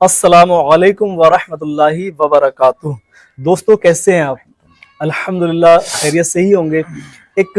السلام علیکم ورحمۃ اللہ وبرکاتہ۔ دوستو کیسے ہیں آپ؟ الحمدللہ خیریت سے ہی ہوں گے۔ ایک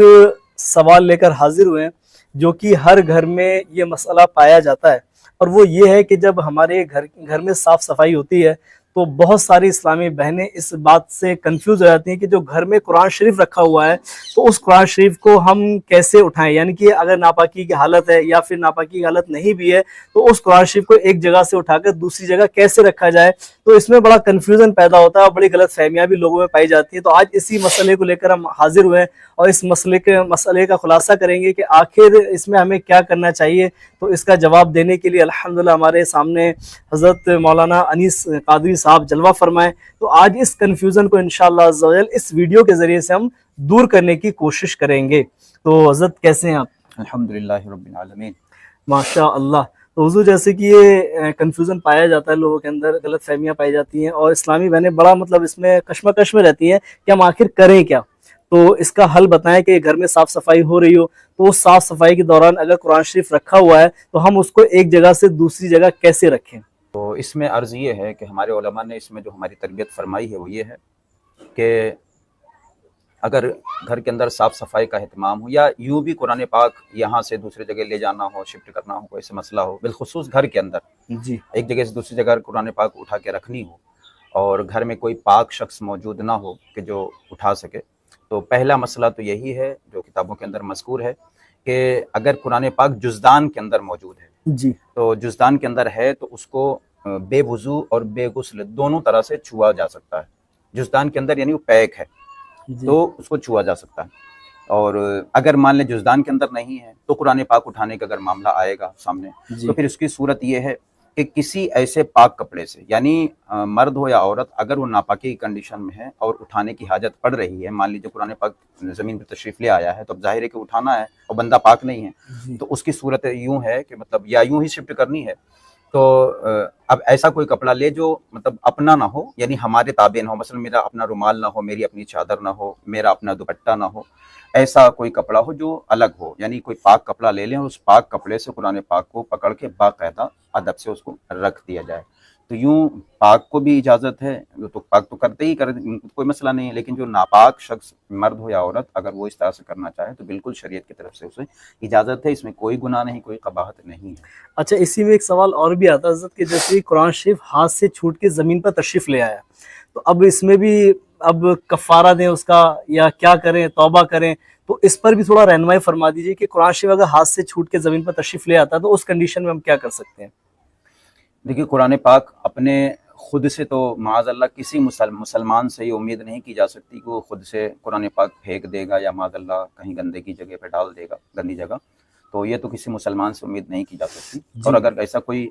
سوال لے کر حاضر ہوئے ہیں جو کہ ہر گھر میں یہ مسئلہ پایا جاتا ہے، اور وہ یہ ہے کہ جب ہمارے گھر میں صاف صفائی ہوتی ہے تو بہت ساری اسلامی بہنیں اس بات سے کنفیوز ہو جاتی ہیں کہ جو گھر میں قرآن شریف رکھا ہوا ہے تو اس قرآن شریف کو ہم کیسے اٹھائیں، یعنی کہ اگر ناپاکی کی حالت ہے یا پھر ناپاکی کی حالت نہیں بھی ہے تو اس قرآن شریف کو ایک جگہ سے اٹھا کر دوسری جگہ کیسے رکھا جائے۔ تو اس میں بڑا کنفیوژن پیدا ہوتا ہے اور بڑی غلط فہمیاں بھی لوگوں میں پائی جاتی ہیں۔ تو آج اسی مسئلے کو لے کر ہم حاضر ہوئے ہیں اور اس مسئلے کا خلاصہ کریں گے کہ آخر اس میں ہمیں کیا کرنا چاہیے۔ تو اس کا جواب دینے کے لیے الحمدللہ ہمارے سامنے حضرت مولانا انیس قادری صاحب جلوہ فرمائیں۔ تو آج اس کنفیوژن کو انشاءاللہ عز و جل اس ویڈیو کے ذریعے سے ہم دور کرنے کی کوشش کریں گے۔ تو حضرت کیسے ہیں آپ؟ الحمدللہ رب العالمین۔ ماشاء اللہ۔ تو حضور جیسے کہ یہ کنفیوژن پایا جاتا ہے لوگوں کے اندر، غلط فہمیاں پائی جاتی ہیں اور اسلامی بہنیں بڑا اس میں کشمکش میں رہتی ہیں کہ ہم آخر کریں کیا۔ تو اس کا حل بتائیں کہ گھر میں صاف صفائی ہو رہی ہو تو اس صاف صفائی کے دوران اگر قرآن شریف رکھا ہوا ہے تو ہم اس کو ایک جگہ سے دوسری جگہ کیسے رکھیں؟ تو اس میں عرض یہ ہے کہ ہمارے علماء نے اس میں جو ہماری تربیت فرمائی ہے وہ یہ ہے کہ اگر گھر کے اندر صاف صفائی کا اہتمام ہو یا یوں بھی قرآن پاک یہاں سے دوسری جگہ لے جانا ہو، شفٹ کرنا ہو، کوئی ایسا مسئلہ ہو، بالخصوص گھر کے اندر جی ایک جگہ سے دوسری جگہ قرآن پاک اٹھا کے رکھنی ہو اور گھر میں کوئی پاک شخص موجود نہ ہو کہ جو اٹھا سکے، تو پہلا مسئلہ تو یہی ہے جو کتابوں کے اندر مذکور ہے کہ اگر قرآن پاک جزدان کے اندر موجود ہے جی تو جزدان کے اندر ہے تو اس کو بے وضو اور بے غسل دونوں طرح سے چھوا جا سکتا ہے۔ جزدان کے اندر یعنی وہ پیک ہے تو اس کو چھوا جا سکتا ہے۔ اور اگر مان لیں جزدان کے اندر نہیں ہے تو قرآن پاک اٹھانے کا اگر معاملہ آئے گا سامنے تو پھر اس کی صورت یہ ہے کہ کسی ایسے پاک کپڑے سے، یعنی مرد ہو یا عورت، اگر وہ ناپاکی کی کنڈیشن میں ہے اور اٹھانے کی حاجت پڑ رہی ہے، مان لیجیے قرآن پاک زمین پہ تشریف لے آیا ہے تو اب ظاہر ہے کہ اٹھانا ہے اور بندہ پاک نہیں ہے، تو اس کی صورت یوں ہے کہ یا یوں ہی شفٹ کرنی ہے تو اب ایسا کوئی کپڑا لے جو اپنا نہ ہو، یعنی ہمارے تابع نہ ہو، مثلا میرا اپنا رومال نہ ہو، میری اپنی چادر نہ ہو، میرا اپنا دوپٹہ نہ ہو، ایسا کوئی کپڑا ہو جو الگ ہو، یعنی کوئی پاک کپڑا لے لیں اور اس پاک کپڑے سے قرآن پاک کو پکڑ کے باقاعدہ ادب سے اس کو رکھ دیا جائے۔ تو یوں پاک کو بھی اجازت ہے، تو پاک تو کرتے ہی کوئی مسئلہ نہیں ہے، لیکن جو ناپاک شخص مرد ہو یا عورت اگر وہ اس طرح سے کرنا چاہے تو بالکل شریعت کی طرف سے اسے اجازت ہے، اس میں کوئی گناہ نہیں، کوئی قباحت نہیں ہے۔ اچھا، اسی میں ایک سوال اور بھی آتا ہے حضرت کہ جیسے قرآن شریف ہاتھ سے چھوٹ کے زمین پر تشریف لے آیا تو اب اس میں بھی اب کفارہ دیں اس کا یا کیا کریں، توبہ کریں؟ تو اس پر بھی تھوڑا رہنمائی فرما دیجیے کہ قرآن شریف اگر ہاتھ سے چھوٹ کے زمین پر تشریف لے آتا ہے تو اس کنڈیشن میں ہم کیا کر سکتے ہیں؟ دیکھیے قرآن پاک اپنے خود سے تو معاذ اللہ کسی مسلمان سے یہ امید نہیں کی جا سکتی کہ وہ خود سے قرآن پاک پھینک دے گا یا معاذ اللہ کہیں گندے کی جگہ پہ ڈال دے گا، گندی جگہ، تو یہ تو کسی مسلمان سے امید نہیں کی جا سکتی۔ اور اگر ایسا کوئی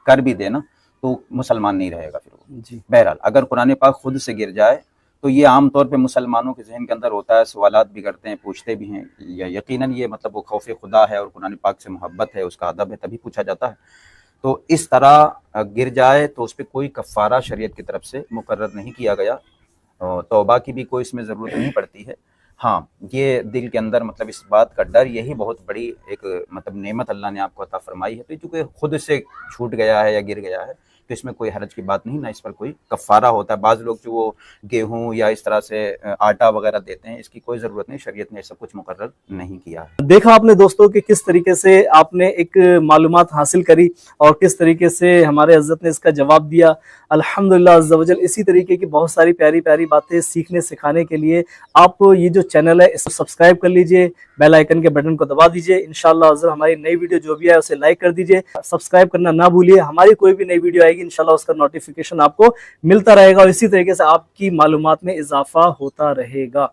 کر بھی دے نا تو مسلمان نہیں رہے گا پھر وہ۔ بہرحال اگر قرآن پاک خود سے گر جائے تو یہ عام طور پہ مسلمانوں کے ذہن کے اندر ہوتا ہے، سوالات بھی کرتے ہیں، پوچھتے بھی ہیں، یا یقیناً یہ وہ خوف خدا ہے اور قرآن پاک سے محبت ہے، اس کا ادب ہے، تبھی پوچھا جاتا ہے۔ تو اس طرح گر جائے تو اس پہ کوئی کفارہ شریعت کی طرف سے مقرر نہیں کیا گیا، توبہ کی بھی کوئی اس میں ضرورت نہیں پڑتی ہے۔ ہاں، یہ دل کے اندر اس بات کا ڈر، یہی بہت بڑی ایک نعمت اللہ نے آپ کو عطا فرمائی ہے، تو چونکہ خود سے چھوٹ گیا ہے یا گر گیا ہے تو اس میں کوئی حرج کی بات نہیں، نہ اس پر کوئی کفارہ ہوتا ہے۔ بعض لوگ جو وہ گیہوں یا اس طرح سے آٹا وغیرہ دیتے ہیں، اس کی کوئی ضرورت نہیں، شریعت نے ایسا کچھ مقرر نہیں کیا ہے۔ دیکھا آپ نے دوستوں کہ کس طریقے سے آپ نے ایک معلومات حاصل کری اور کس طریقے سے ہمارے حضرت نے اس کا جواب دیا۔ الحمدللہ عز و جل اسی طریقے کی بہت ساری پیاری پیاری باتیں سیکھنے سکھانے کے لیے آپ یہ جو چینل ہے اس کو سبسکرائب کر لیجئے، بیل آئیکن کے بٹن کو دبا دیجئے۔ انشاءاللہ عز و جل ہماری نئی ویڈیو جو بھی ہے اسے لائک کر دیجئے، سبسکرائب کرنا نہ بھولیے، ہماری کوئی بھی نئی ویڈیو آئے گی انشاءاللہ اس کا نوٹیفیکیشن آپ کو ملتا رہے گا اور اسی طریقے سے آپ کی معلومات میں اضافہ ہوتا رہے گا۔